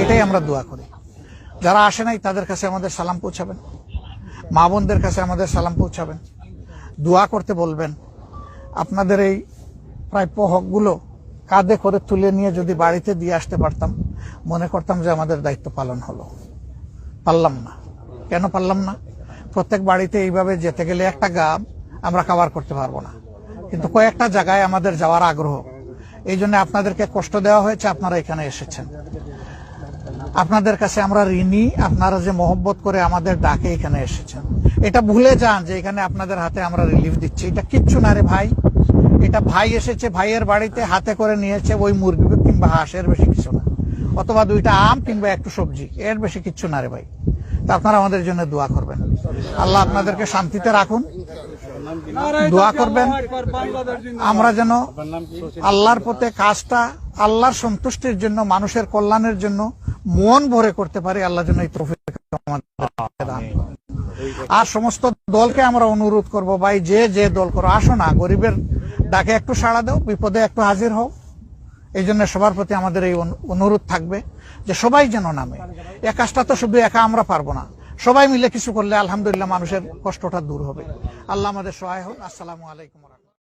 এটাই আমরা দোয়া করি। যারা আসে নাই তাদের কাছে আমাদের সালাম পৌঁছাবেন, মা বোনদের কাছে আমাদের সালাম পৌঁছাবেন, দোয়া করতে বলবেন। আপনাদের এই প্রাপ্য হকগুলো কাঁধে করে তুলে নিয়ে যদি বাড়িতে দিয়ে আসতে পারতাম, মনে করতাম যে আমাদের দায়িত্ব পালন হলো। পারলাম না। কেন পারলাম না? প্রত্যেক বাড়িতে এইভাবে যেতে গেলে একটা গ্রাম আমরা কভার করতে পারবো না, কিন্তু কয়েকটা জায়গায় আমাদের যাওয়ার আগ্রহ। এই জন্য আপনাদেরকে কষ্ট দেওয়া হয়েছে, আপনারা এখানে এসেছেন। আপনাদের কাছে আমরা ঋণী, আপনারা যে মহব্বত করে আমাদের ডাকে এখানে এসেছেন। এটা ভুলে যান যে এখানে আপনাদের হাতে আমরা রিলিফ দিচ্ছি, এটা কিচ্ছু না রে ভাই। এটা ভাই এসেছে, ভাইয়ের বাড়িতে হাতে করে নিয়েছে ওই মুরগি কিংবা হাঁস, এর বেশি কিছু না, অথবা 2টা আম কিংবা একটু সবজি, এর বেশি কিচ্ছু না রে ভাই। তা আপনারা আমাদের জন্য দোয়া করবেন। আল্লাহ আপনাদেরকে শান্তিতে রাখুন, দোয়া করবেন আমরা যেন আল্লাহর পথে কাজটা আল্লাহর সন্তুষ্টির জন্য, মানুষের কল্যাণের জন্য মন ভরে করতে পারি। আল্লাহ যেন এই তৌফিক আমাদের দান। আর সমস্ত দলকে আমরা অনুরোধ করব, ভাই যে দল করো, আসো না, গরিবের ডাকে একটু সাড়া দাও, বিপদে একটু হাজির হও। এই জন্য সবার প্রতি আমাদের এই অনুরোধ থাকবে যে সবাই যেন নামে। এ কাজটা তো শুধু একা আমরা পারবো না, সবাই মিলে কিছু করলে আলহামদুলিল্লাহ মানুষের কষ্টটা দূর হবে। আল্লাহ আমাদের সহায় হোক। আসসালামু আলাইকুম।